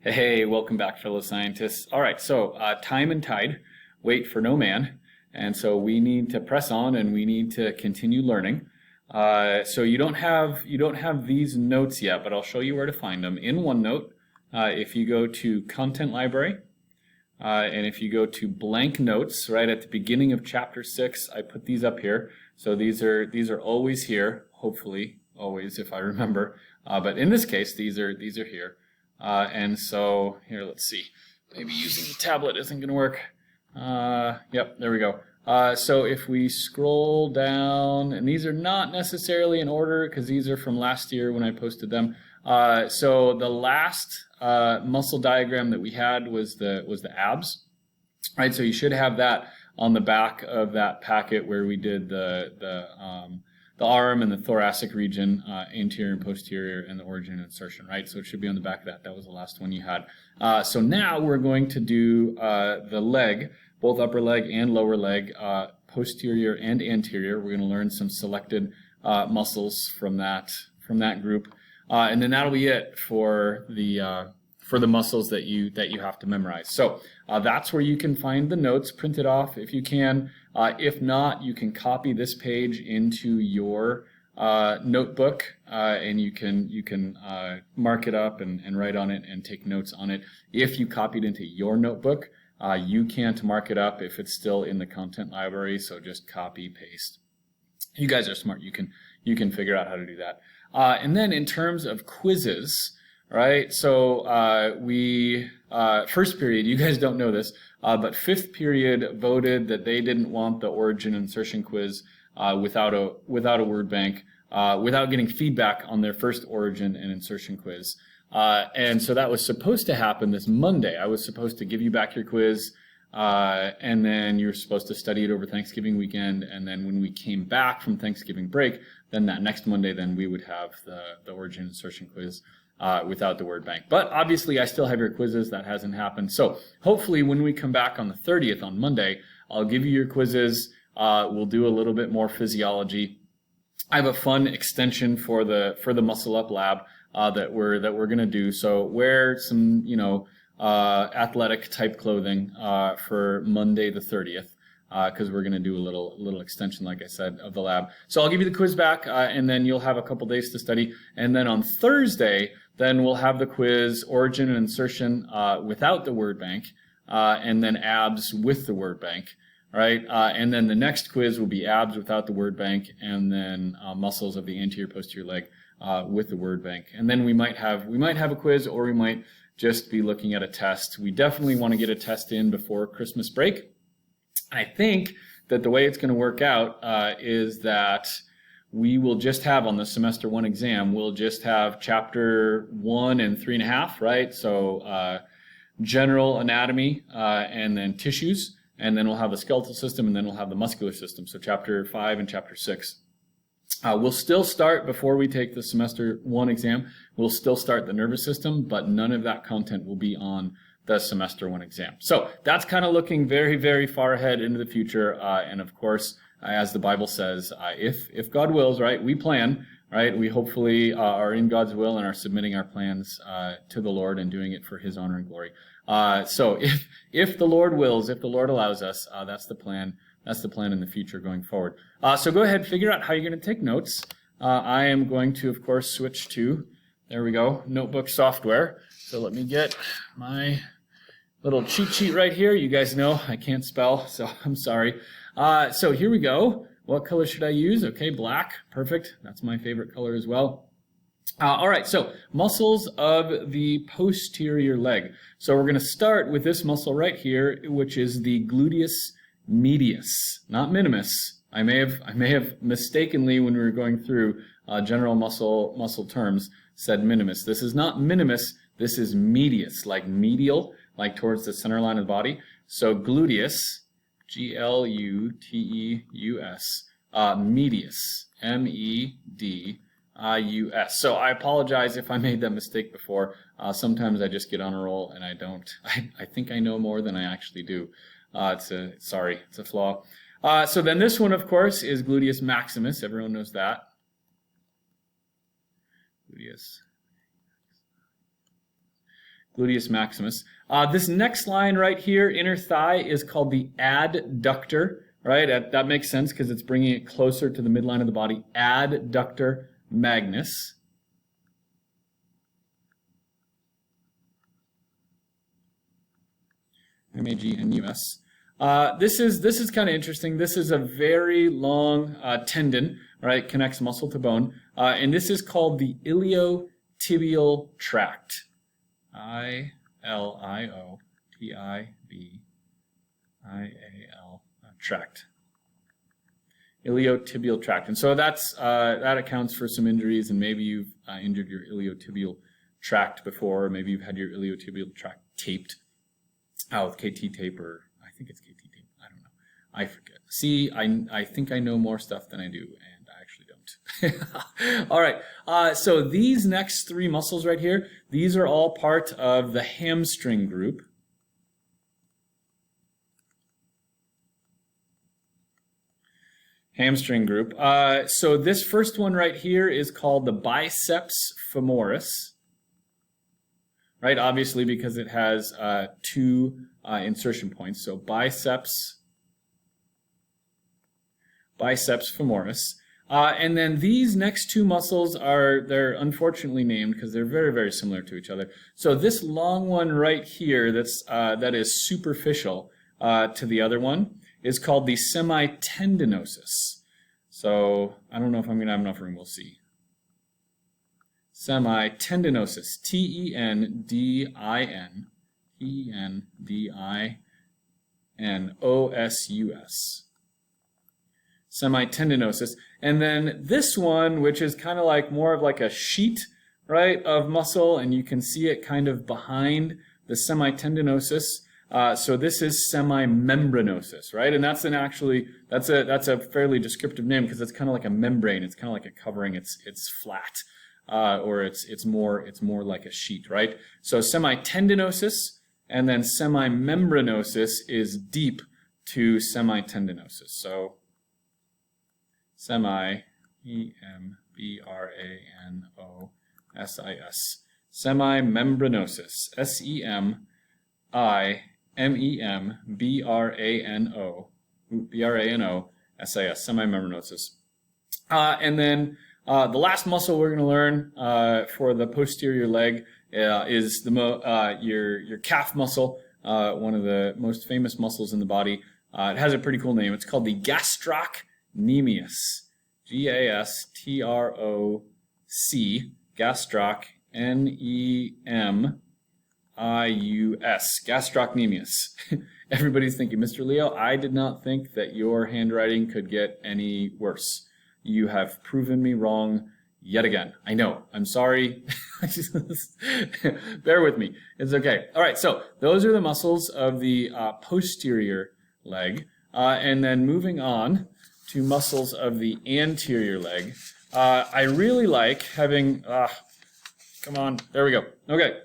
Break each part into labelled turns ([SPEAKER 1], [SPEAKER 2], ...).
[SPEAKER 1] Hey, welcome back, fellow scientists. All right, so time and tide wait for no man, and so we need to press on and we need to continue learning. So you don't have these notes yet, but I'll show you where to find them in OneNote. If you go to Content Library, and if you go to Blank Notes, right at the beginning of Chapter 6, I put these up here. So these are always here, hopefully always if I remember. But in this case, these are here. And so here, let's see. Maybe using the tablet isn't going to work. Yep, there we go. So if we scroll down, and these are not necessarily in order because these are from last year when I posted them. So the last muscle diagram that we had was the abs, right? So you should have that on the back of that packet where we did the arm and the thoracic region, anterior and posterior, and the origin and insertion, right? So it should be on the back of that. That was the last one you had. So now we're going to do the leg, both upper leg and lower leg, posterior and anterior. We're going to learn some selected muscles from that group, and then that'll be it for the muscles that you have to memorize. So that's where you can find the notes printed off if you can. If not, you can copy this page into your notebook, and you can mark it up and write on it and take notes on it. If you copied into your notebook, you can't mark it up if it's still in the content library. So just copy paste. You guys are smart. You can figure out how to do that. And then in terms of quizzes. Right, so we first period, you guys don't know this, but fifth period voted that they didn't want the origin insertion quiz without a word bank, without getting feedback on their first origin and insertion quiz. And so that was supposed to happen this Monday. I was supposed to give you back your quiz, and then you were supposed to study it over Thanksgiving weekend, and then when we came back from Thanksgiving break, then that next Monday, then we would have the origin insertion quiz. Without the word bank. But obviously I still have your quizzes. That hasn't happened. So hopefully when we come back on the 30th on Monday, I'll give you your quizzes. We'll do a little bit more physiology. I have a fun extension for the Muscle Up Lab that we're going to do. So wear some athletic type clothing for Monday the 30th. Because we're going to do a little extension, like I said, of the lab. So I'll give you the quiz back, and then you'll have a couple days to study. And then on Thursday, then we'll have the quiz, origin and insertion without the word bank, and then abs with the word bank, right? And then the next quiz will be abs without the word bank, and then muscles of the anterior posterior leg with the word bank. And then we might have a quiz, or we might just be looking at a test. We definitely want to get a test in before Christmas break. I think that the way it's going to work out is that we will just have on the semester 1 exam, we'll just have chapter 1 and 3.5, right? So general anatomy and then tissues, and then we'll have the skeletal system, and then we'll have the muscular system. So chapter 5 and chapter 6. We'll still start, before we take the semester 1 exam, we'll still start the nervous system, but none of that content will be on the semester 1 exam. So that's kind of looking very, very far ahead into the future. And of course, as the Bible says, if God wills, right, we plan, right, we hopefully are in God's will and are submitting our plans to the Lord and doing it for His honor and glory. So if the Lord wills, if the Lord allows us, that's the plan. That's the plan in the future going forward. So go ahead, figure out how you're going to take notes. I am going to, of course, switch to, there we go, notebook software. So let me get my little cheat sheet right here. You guys know I can't spell, so I'm sorry. So here we go. What color should I use? Okay, black. Perfect. That's my favorite color as well. All right, so muscles of the posterior leg. So we're going to start with this muscle right here, which is the gluteus medius, not minimus. I may have mistakenly, when we were going through general muscle terms, said minimus. This is not minimus. This is medius, like medial, like towards the center line of the body. So gluteus, G-L-U-T-E-U-S, medius, M-E-D-I-U-S. So I apologize if I made that mistake before. Sometimes I just get on a roll and I don't. I think I know more than I actually do. It's a flaw. So then this one, of course, is gluteus maximus. Everyone knows that. Gluteus gluteus maximus. This next line right here, inner thigh, is called the adductor, right? That makes sense because it's bringing it closer to the midline of the body. Adductor magnus. M-A-G-N-U-S. This is kind of interesting. This is a very long tendon, right? Connects muscle to bone. And this is called the iliotibial tract. I-L-I-O-T-I-B-I-A-L, tract. Iliotibial tract. And so that accounts for some injuries, and maybe you've injured your iliotibial tract before, or maybe you've had your iliotibial tract taped with KT tape, or I think it's KT tape. I don't know. I forget. See, I think I know more stuff than I do, and I actually don't. All right. So these next three muscles right here, these are all part of the hamstring group. Hamstring group. So this first one right here is called the biceps femoris. Right, obviously because it has two insertion points. So biceps femoris. And then these next two muscles they're unfortunately named because they're very, very similar to each other. So this long one right here that is superficial to the other one is called the semitendinosus. So I don't know if I'm going to have enough room. We'll see. Semitendinosus, Tendinosus. Semitendinosus. And then this one, which is kind of like more of like a sheet, right, of muscle, and you can see it kind of behind the semitendinosus. So this is semimembranosus, right? And that's a fairly descriptive name because it's kind of like a membrane. It's kind of like a covering. It's flat. Or it's more like a sheet, right? So semitendinosus and then semimembranosus is deep to semitendinosus. So E-M-B-R-A-N-O-S-I-S. Semimembranosus. S-E-M-I-M-E-M-B-R-A-N-O-S-I-S. Semimembranosus. And then the last muscle we're going to learn for the posterior leg is your calf muscle, one of the most famous muscles in the body. It has a pretty cool name. It's called the gastrocnemius. G-A-S-T-R-O-C. Gastroc. N-E-M-I-U-S. Gastrocnemius. Everybody's thinking, Mr. Leo, I did not think that your handwriting could get any worse. You have proven me wrong yet again. I know. I'm sorry. Bear with me. It's okay. All right. So those are the muscles of the posterior leg. And then moving on to muscles of the anterior leg. I really like having... come on. There we go. Okay.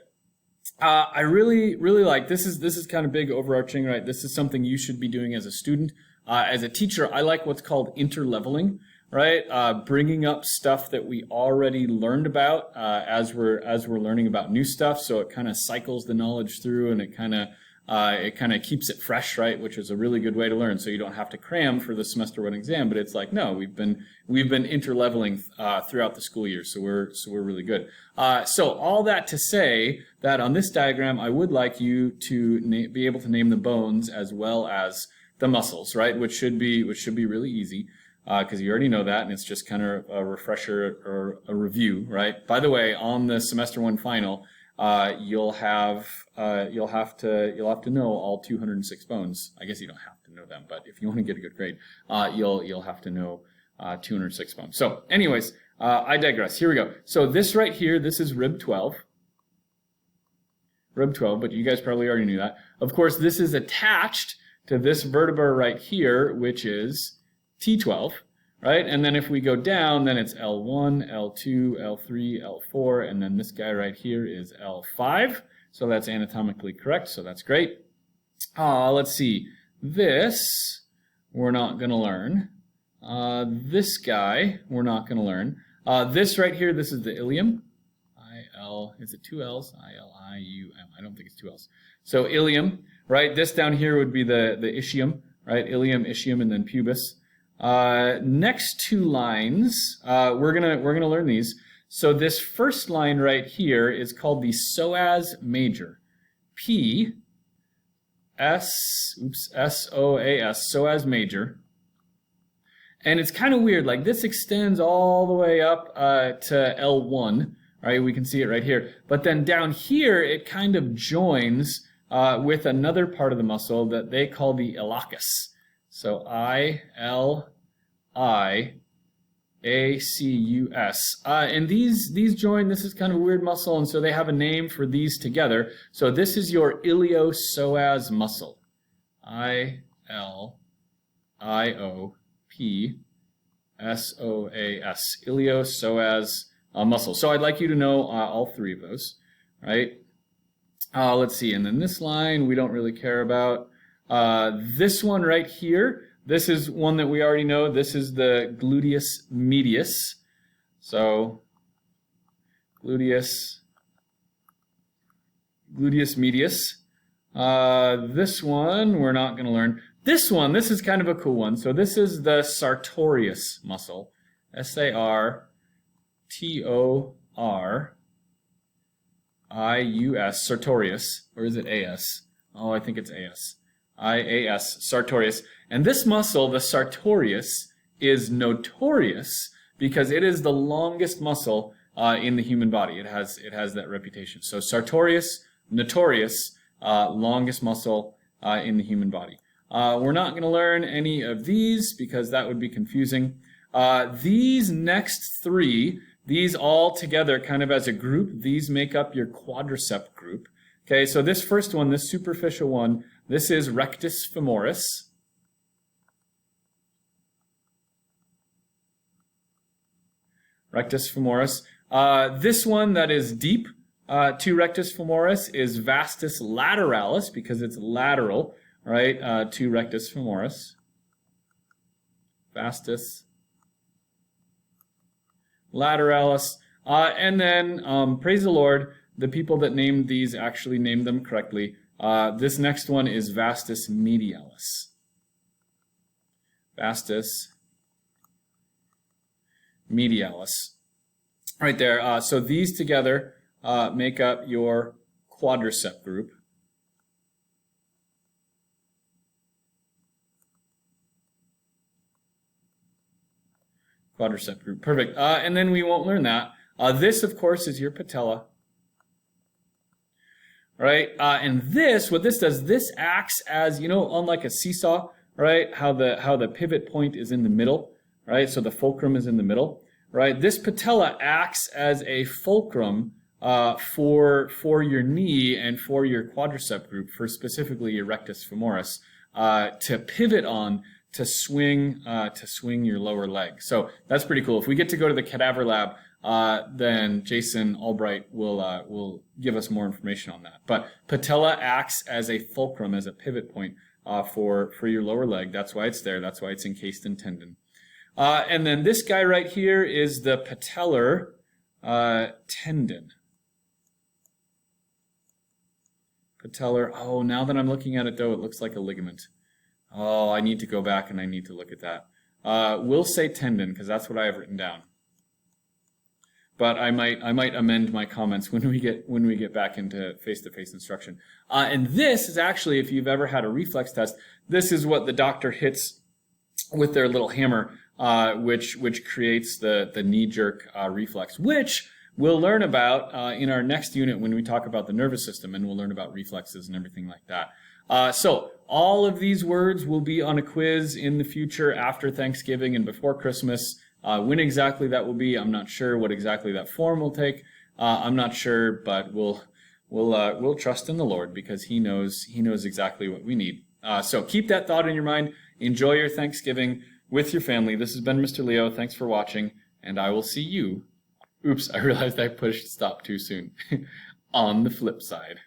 [SPEAKER 1] I really like... This is kind of big, overarching, right? This is something you should be doing as a student. As a teacher, I like what's called interleveling. Right, bringing up stuff that we already learned about as we're learning about new stuff. So it kind of cycles the knowledge through, and it kind of keeps it fresh, right? Which is a really good way to learn. So you don't have to cram for the semester one exam. But it's like, no, we've been interleveling throughout the school year. So we're really good. So all that to say that on this diagram, I would like you to be able to name the bones as well as the muscles, right? Which should be really easy. Because you already know that, and it's just kind of a refresher or a review, right? By the way, on the semester one final, you'll have to know all 206 bones. I guess you don't have to know them, but if you want to get a good grade, you'll have to know 206 bones. So, anyways, I digress. Here we go. So this right here, this is rib 12. Rib 12, but you guys probably already knew that. Of course, this is attached to this vertebra right here, which is T12, right? And then if we go down, then it's L1, L2, L3, L4, and then this guy right here is L5. So that's anatomically correct, so that's great. Let's see. This, we're not going to learn. This guy, we're not going to learn. This right here, this is the ilium. is it 2 L's? I-L-I-U-M. I don't think it's 2 L's. So ilium, right? This down here would be the ischium, right? Ilium, ischium, and then pubis. Next two lines, we're gonna learn these. So this first line right here is called the psoas major. S-O-A-S, psoas major. And it's kind of weird, like this extends all the way up to L1, right? We can see it right here. But then down here, it kind of joins with another part of the muscle that they call the iliacus. So I-L-I-A-C-U-S. And these join, this is kind of a weird muscle, and so they have a name for these together. So this is your iliopsoas muscle. I-L-I-O-P-S-O-A-S. Iliopsoas muscle. So I'd like you to know all three of those, right? Let's see, and then this line we don't really care about. This one right here, this is one that we already know. This is the gluteus medius. So gluteus medius. This one we're not going to learn. This one, this is kind of a cool one. So this is the sartorius muscle. S-A-R-T-O-R-I-U-S, sartorius. Or is it A-S? Oh, I think it's A-S. I-A-S, sartorius. And this muscle, the sartorius, is notorious because it is the longest muscle in the human body. It has that reputation. So sartorius, notorious, longest muscle in the human body. We're not going to learn any of these because that would be confusing. These next three, these all together kind of as a group, these make up your quadricep group. Okay, so this first one, this superficial one, this is rectus femoris. Rectus femoris. This one that is deep to rectus femoris is vastus lateralis because it's lateral, right, to rectus femoris. Vastus lateralis. And then, praise the Lord, the people that named these actually named them correctly. This next one is vastus medialis. Vastus medialis. Right there. So these together make up your quadricep group. Quadricep group. Perfect. And then we won't learn that. This, of course, is your patella. Right? And this, what this does, this acts as, you know, on like a seesaw, right? How the pivot point is in the middle, right? So the fulcrum is in the middle, right? This patella acts as a fulcrum for your knee and for your quadricep group, for specifically your rectus femoris, to pivot on, to swing your lower leg. So that's pretty cool. If we get to go to the cadaver lab, then Jason Albright will give us more information on that. But patella acts as a fulcrum, as a pivot point for your lower leg. That's why it's there. That's why it's encased in tendon. And then this guy right here is the patellar tendon. Patellar. Oh, now that I'm looking at it though, it looks like a ligament. Oh, I need to go back and I need to look at that. We'll say tendon because that's what I have written down. But I might amend my comments when we get back into face-to-face instruction. And this is actually, if you've ever had a reflex test, this is what the doctor hits with their little hammer, which creates the knee-jerk reflex, which we'll learn about in our next unit when we talk about the nervous system, and we'll learn about reflexes and everything like that. So all of these words will be on a quiz in the future after Thanksgiving and before Christmas. When exactly that will be, I'm not sure. What exactly that form will take, I'm not sure. But we'll trust in the Lord because He knows exactly what we need. So keep that thought in your mind. Enjoy your Thanksgiving with your family. This has been Mr. Leo. Thanks for watching, and I will see you. Oops, I realized I pushed stop too soon. On the flip side.